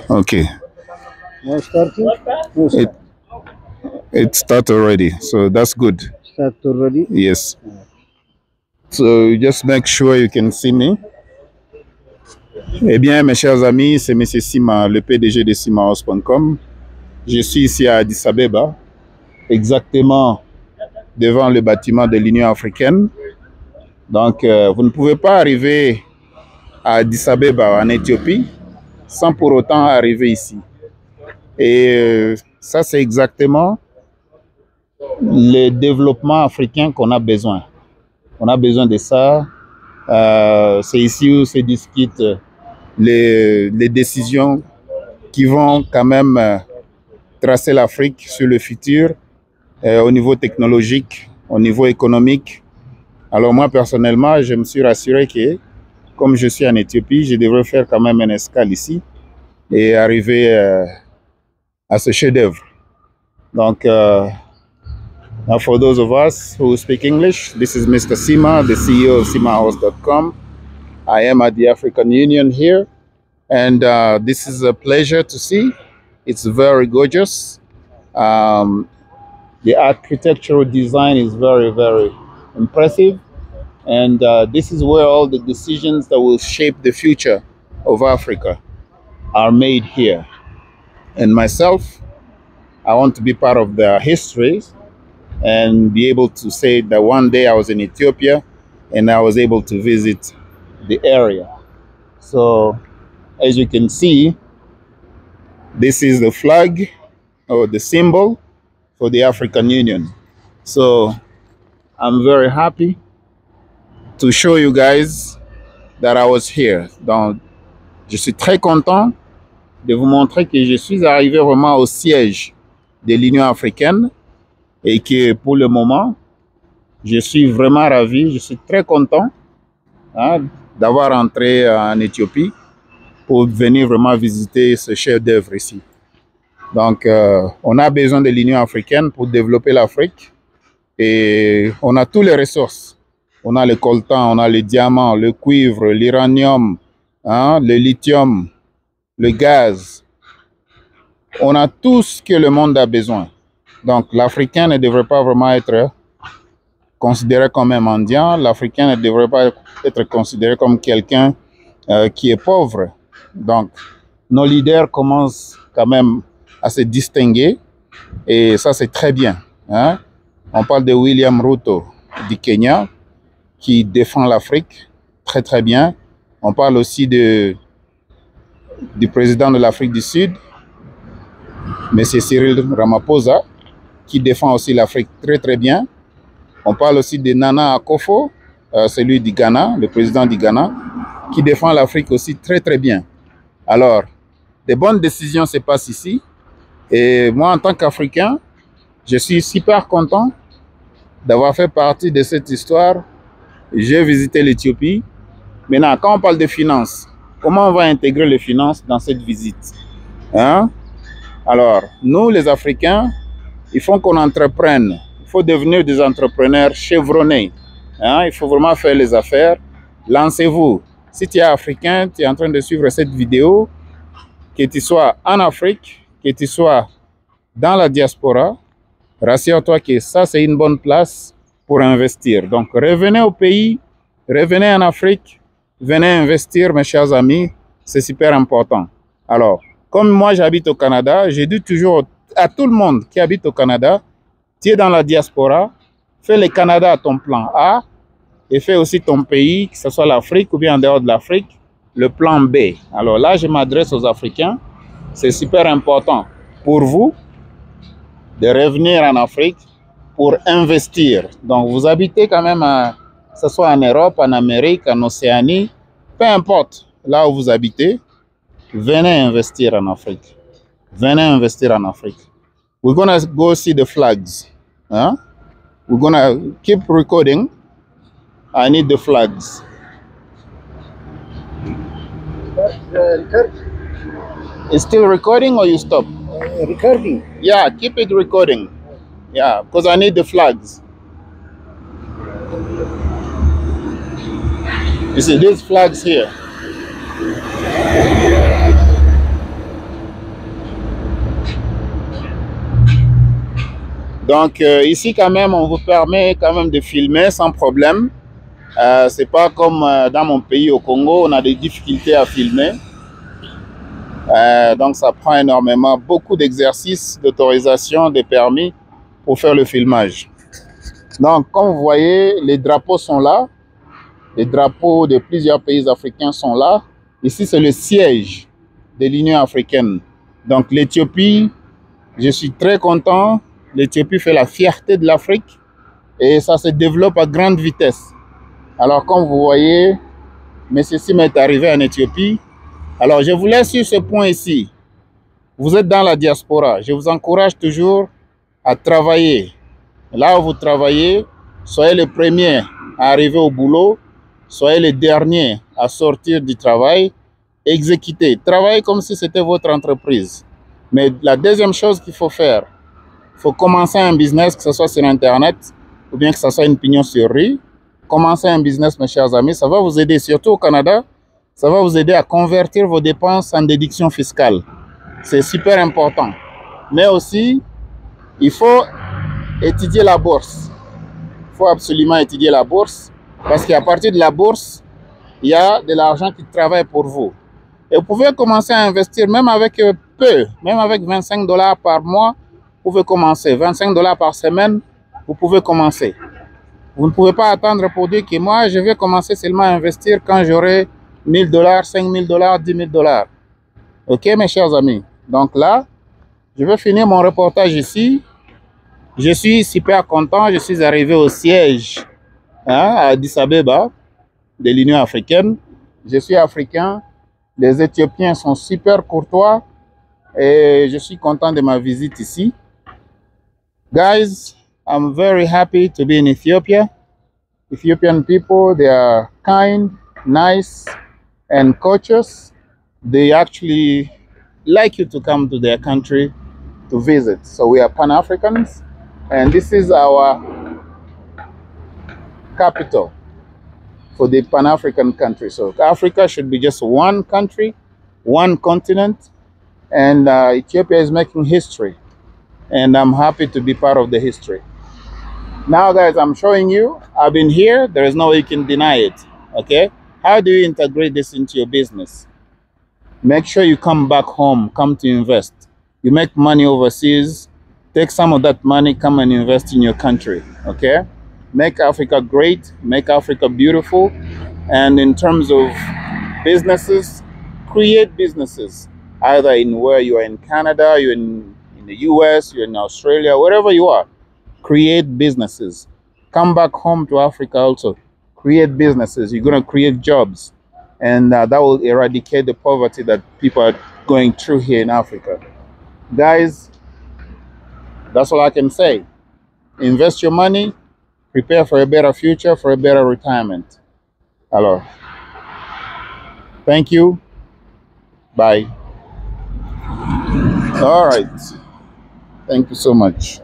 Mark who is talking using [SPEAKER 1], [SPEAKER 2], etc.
[SPEAKER 1] Okay.
[SPEAKER 2] Now starting?
[SPEAKER 1] It started already, so that's good.
[SPEAKER 2] Start already?
[SPEAKER 1] Yes. So just make sure you can see me. Eh bien, mes chers amis, c'est M. Sima, le PDG de simahouse.com. Je suis ici à Addis Abeba, exactement devant le bâtiment de l'Union africaine. Donc, vous ne pouvez pas arriver à Addis Abeba en Éthiopie sans pour autant arriver ici. Et ça, c'est exactement le développement africain qu'on a besoin. On a besoin de ça. C'est ici où se discutent les décisions qui vont quand même tracer l'Afrique sur le futur au niveau technologique, au niveau économique. Alors moi, personnellement, je me suis rassuré que, comme je suis en Éthiopie, je devrais faire quand même une escale ici et arriver à ce chef-d'œuvre. Donc, now for those of us who speak English, this is Mr. Sima, the CEO of simahouse.com. I am at the African Union here, and this is a pleasure to see. It's very gorgeous. The architectural design is very, very impressive. And this is where all the decisions that will shape the future of Africa are made here. And myself, I want to be part of the history and be able to say that one day I was in Ethiopia and I was able to visit the area. So as you can see, this is the flag or the symbol for the African Union. So I'm very happy to show you guys that I was here. Donc, je suis très content de vous montrer que je suis arrivé vraiment au siège de l'Union africaine et que pour le moment, je suis vraiment ravi, je suis très content d'avoir entré en Éthiopie pour venir vraiment visiter ce chef-d'œuvre ici. Donc, on a besoin de l'Union africaine pour développer l'Afrique et on a toutes les ressources. On a le coltan, on a le diamant, le cuivre, l'uranium, le lithium, le gaz. On a tout ce que le monde a besoin. Donc, l'Africain ne devrait pas vraiment être considéré comme un mendiant. L'Africain ne devrait pas être considéré comme quelqu'un qui est pauvre. Donc, nos leaders commencent quand même à se distinguer et ça, c'est très bien. On parle de William Ruto du Kenya qui défend l'Afrique très, très bien. On parle aussi du président de l'Afrique du Sud, M. Cyril Ramaphosa, qui défend aussi l'Afrique très, très bien. On parle aussi de Nana Akufo, celui du Ghana, le président du Ghana, qui défend l'Afrique aussi très, très bien. Alors, de bonnes décisions se passent ici. Et moi, en tant qu'Africain, je suis super content d'avoir fait partie de cette histoire. J'ai visité l'Éthiopie. Maintenant, quand on parle de finances, comment on va intégrer les finances dans cette visite? Alors, nous, les Africains, il faut qu'on entreprenne. Il faut devenir des entrepreneurs chevronnés. Il faut vraiment faire les affaires. Lancez-vous. Si tu es Africain, tu es en train de suivre cette vidéo, que tu sois en Afrique, que tu sois dans la diaspora, rassure-toi que ça, c'est une bonne place pour investir. Donc, revenez au pays, revenez en Afrique, venez investir, mes chers amis, c'est super important. Alors, comme moi, j'habite au Canada, j'ai dit toujours à tout le monde qui habite au Canada, tu es dans la diaspora, fais le Canada à ton plan A et fais aussi ton pays, que ce soit l'Afrique ou bien en dehors de l'Afrique, le plan B. Alors là, je m'adresse aux Africains. C'est super important pour vous de revenir en Afrique pour investir. Donc, vous habitez quand même, que ce soit en Europe, en Amérique, en Océanie, peu importe là où vous habitez, venez investir en Afrique. Venez investir en Afrique. We're going to go see the flags. We're going to keep recording. I need the flags. It's still recording or you stop?
[SPEAKER 2] Recording.
[SPEAKER 1] Yeah, keep it recording. Yeah, because I need the flags. You see these flags here? Donc ici quand même, on vous permet quand même de filmer sans problème. C'est pas comme dans mon pays au Congo, on a des difficultés à filmer. Donc ça prend énormément, beaucoup d'exercices, d'autorisation, de permis pour faire le filmage. Donc comme vous voyez, les drapeaux sont là. Les drapeaux de plusieurs pays africains sont là. Ici, c'est le siège de l'Union africaine. Donc l'Éthiopie, je suis très content. L'Éthiopie fait la fierté de l'Afrique et ça se développe à grande vitesse. Alors comme vous voyez, M. Sim est arrivé en Éthiopie. Alors je vous laisse sur ce point ici. Vous êtes dans la diaspora. Je vous encourage toujours à travailler. Là où vous travaillez, soyez le premier à arriver au boulot. Soyez les derniers à sortir du travail. Exécutez. Travaillez comme si c'était votre entreprise. Mais la deuxième chose qu'il faut faire, il faut commencer un business, que ce soit sur Internet ou bien que ce soit une pignon sur rue. Commencez un business, mes chers amis. Ça va vous aider, surtout au Canada. Ça va vous aider à convertir vos dépenses en déduction fiscale. C'est super important. Mais aussi, il faut étudier la bourse. Il faut absolument étudier la bourse. Parce qu'à partir de la bourse, il y a de l'argent qui travaille pour vous. Et vous pouvez commencer à investir même avec peu, même avec 25 $ par mois, vous pouvez commencer. 25 $ par semaine, vous pouvez commencer. Vous ne pouvez pas attendre pour dire que moi, je vais commencer seulement à investir quand j'aurai 1000 $, 5000 $, 10 000 $. Ok, mes chers amis. Donc là, je vais finir mon reportage ici. Je suis super content. Je suis arrivé au siège à Addis Abeba de l'Union africaine. Je suis africain. Les Éthiopiens sont super courtois et je suis content de ma visite ici. Guys, I'm very happy to be in Ethiopia. Ethiopian people, they are kind, nice, and courteous. They actually like you to come to their country to visit. So we are Pan-Africans, and this is our capital for the Pan-African country. So Africa should be just one country, one continent, and Ethiopia is making history, and I'm happy to be part of the history. Now, guys, I'm showing you, I've been here, there is no way you can deny it, okay? How do you integrate this into your business? Make sure you come back home, come to invest. You make money overseas, take some of that money, come and invest in your country, okay? Make Africa great, make Africa beautiful. And in terms of businesses, create businesses, either in where you are in Canada, you're in the US, you're in Australia, wherever you are. Create businesses. Come back home to Africa also. Create businesses. You're going to create jobs. And that will eradicate the poverty that people are going through here in Africa. Guys, that's all I can say. Invest your money. Prepare for a better future, for a better retirement. Alors, thank you. Bye. All right. Thank you so much.